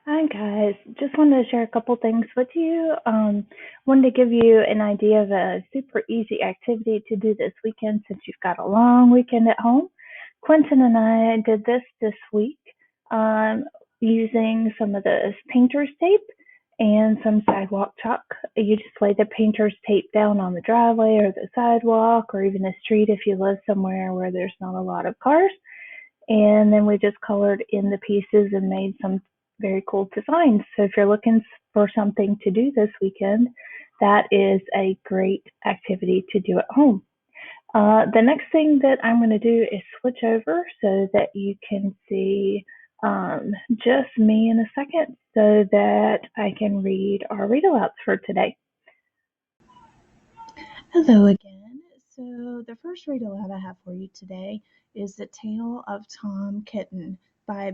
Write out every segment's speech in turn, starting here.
Hi guys, just wanted to share a couple things with you. Wanted to give you an idea of a super easy activity to do this weekend since you've got a long weekend at home. Quentin and I did this week um, using some of the painter's tape and some sidewalk chalk. You just lay the painter's tape down on the driveway or the sidewalk or even the street if you live somewhere where there's not a lot of cars, and then we just colored in the pieces and made some very cool designs. So if you're looking for something to do this weekend, that is a great activity to do at home. The next thing that I'm going to do is switch over so that you can see just me in a second so that I can read our read alouds for today. Hello again. So, the first read aloud I have for you today is The Tale of Tom Kitten by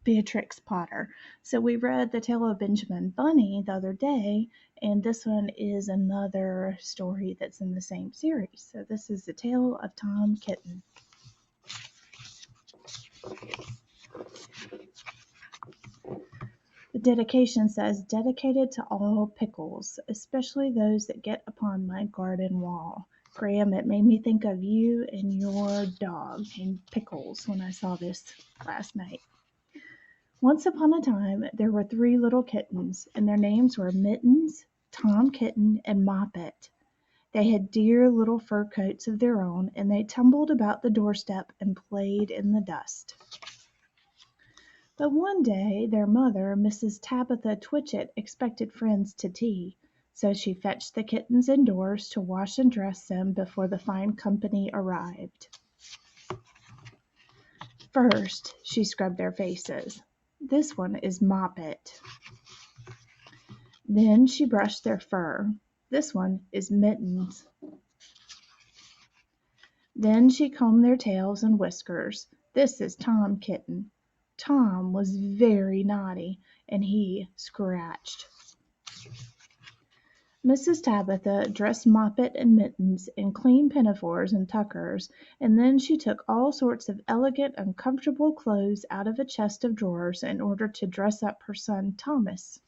Beatrix Potter. So, we read The Tale of Benjamin Bunny the other day, and this one is another story that's in the same series. So, this is The Tale of Tom Kitten. The dedication says, dedicated to all pickles, especially those that get upon my garden wall. Graham, it made me think of you and your dog and pickles when I saw this last night. Once upon a time, there were three little kittens, and their names were Mittens, Tom Kitten, and Moppet. They had dear little fur coats of their own, and they tumbled about the doorstep and played in the dust. But one day their mother, Mrs. Tabitha Twitchit, expected friends to tea, so she fetched the kittens indoors to wash and dress them before the fine company arrived. First, she scrubbed their faces. This one is Moppet. Then she brushed their fur. This one is Mittens. Then she combed their tails and whiskers. This is Tom Kitten. Tom was very naughty, and he scratched. Mrs. Tabitha dressed Moppet and Mittens in clean pinafores and tuckers, and then she took all sorts of elegant and comfortable clothes out of a chest of drawers in order to dress up her son Thomas.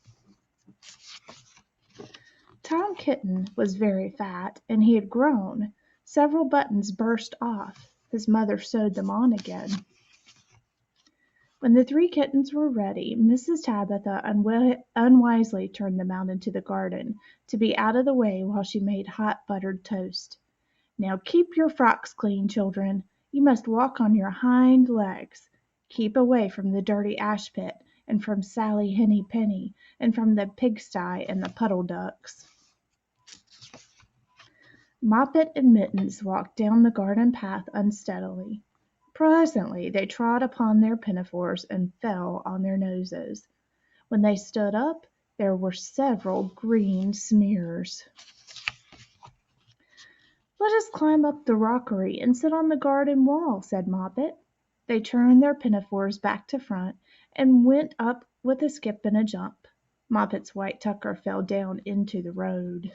Tom Kitten was very fat, and he had grown. Several buttons burst off. His mother sewed them on again. When the three kittens were ready, Mrs. Tabitha unwisely turned them out into the garden, to be out of the way while she made hot buttered toast. "Now keep your frocks clean, children. You must walk on your hind legs. Keep away from the dirty ash pit, and from Sally Henny Penny, and from the pigsty and the puddle ducks." Moppet and Mittens walked down the garden path unsteadily. Presently they trod upon their pinafores and fell on their noses. When they stood up, there were several green smears. "Let us climb up the rockery and sit on the garden wall," said Moppet. They turned their pinafores back to front and went up with a skip and a jump. Moppet's white tucker fell down into the road.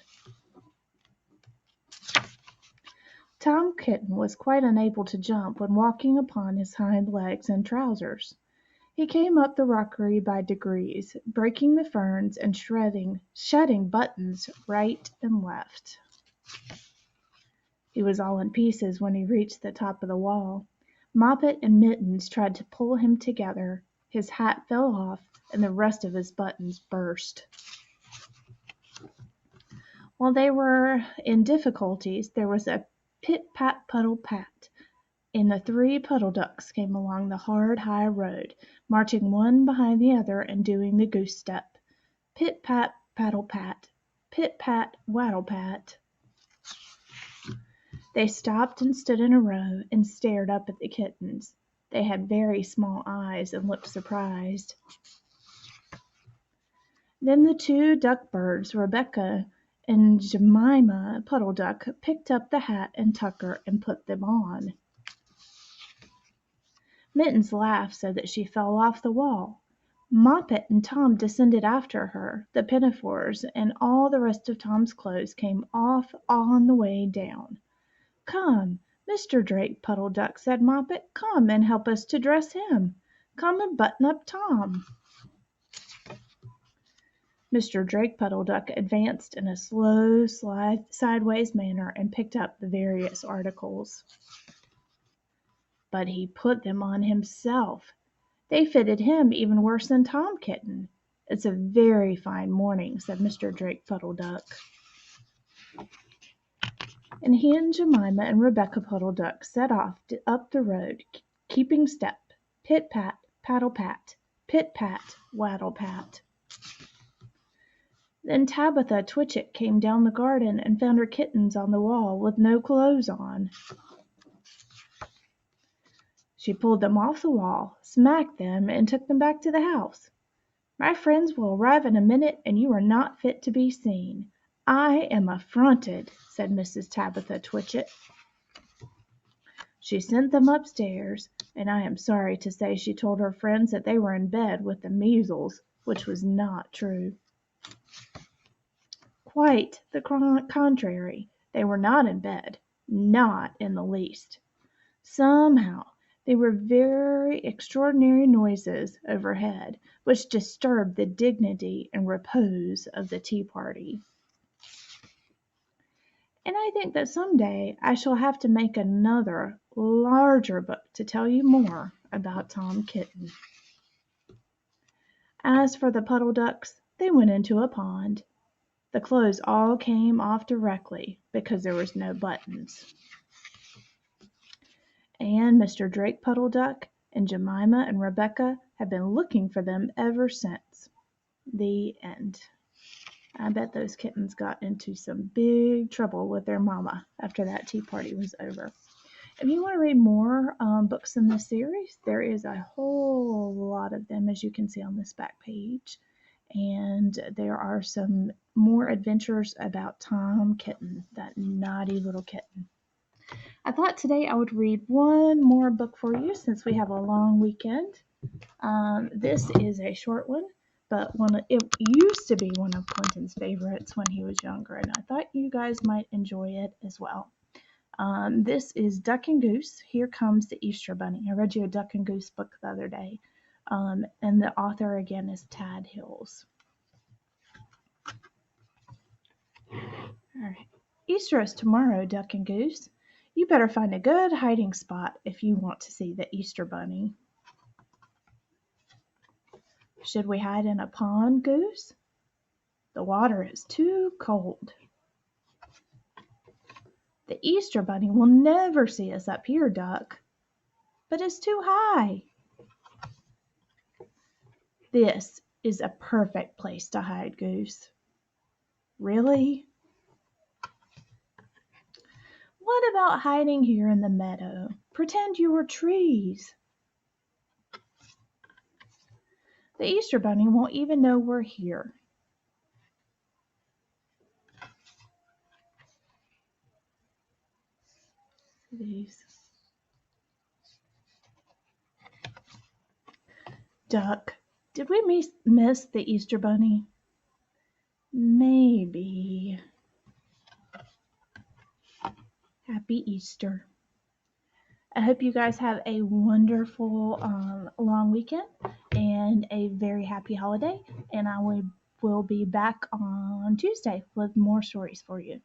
Tom Kitten was quite unable to jump when walking upon his hind legs and trousers. He came up the rockery by degrees, breaking the ferns and shedding buttons right and left. He was all in pieces when he reached the top of the wall. Moppet and Mittens tried to pull him together. His hat fell off, and the rest of his buttons burst. While they were in difficulties, there was a pit-pat, puddle-pat, and the three puddle ducks came along the hard, high road, marching one behind the other and doing the goose step. Pit-pat, paddle-pat, pit-pat, waddle-pat. They stopped and stood in a row and stared up at the kittens. They had very small eyes and looked surprised. Then the two duck birds, Rebecca and Jemima Puddle Duck, picked up the hat and tucker and put them on. Mittens laughed so that she fell off the wall. Moppet and Tom descended after her. The pinafores and all the rest of Tom's clothes came off on the way down. "Come, Mr. Drake Puddle Duck," said Moppet, "come and help us to dress him. Come and button up Tom." Mr. Drake Puddle Duck advanced in a slow, sideways manner and picked up the various articles. But he put them on himself. They fitted him even worse than Tom Kitten. "It's a very fine morning," said Mr. Drake Puddle Duck. And he and Jemima and Rebecca Puddle Duck set off up the road, keeping step, pit-pat, paddle-pat, pit-pat, waddle-pat. Then Tabitha Twitchit came down the garden and found her kittens on the wall with no clothes on. She pulled them off the wall, smacked them, and took them back to the house. "My friends will arrive in a minute, and you are not fit to be seen. I am affronted," said Mrs. Tabitha Twitchit. She sent them upstairs, and I am sorry to say she told her friends that they were in bed with the measles, which was not true. Quite the contrary. They were not in bed, not in the least. Somehow there were very extraordinary noises overhead, which disturbed the dignity and repose of the tea party. And I think that some day I shall have to make another, larger book to tell you more about Tom Kitten. As for the Puddle Ducks, they went into a pond. The clothes all came off directly because there was no buttons. And Mr. Drake Puddle Duck and Jemima and Rebecca have been looking for them ever since. The end. I bet those kittens got into some big trouble with their mama after that tea party was over. If you want to read more books in this series, there is a whole lot of them, as you can see on this back page. And there are some more adventures about Tom Kitten, that naughty little kitten. I thought today I would read one more book for you since we have a long weekend. This is a short one, but it used to be one of Quentin's favorites when he was younger, and I thought you guys might enjoy it as well. This is Duck and Goose. Here Comes the Easter Bunny. I read you a Duck and Goose book the other day, and the author again is Tad Hills. All right. Easter is tomorrow, Duck and Goose. You better find a good hiding spot if you want to see the Easter Bunny. Should we hide in a pond, Goose? The water is too cold. The Easter Bunny will never see us up here, Duck. But it's too high. This is a perfect place to hide, Goose. Really? What about hiding here in the meadow? Pretend you were trees. The Easter Bunny won't even know we're here. These. Duck, did we miss the Easter Bunny? Maybe. Happy Easter. I hope you guys have a wonderful long weekend and a very happy holiday. And I will be back on Tuesday with more stories for you.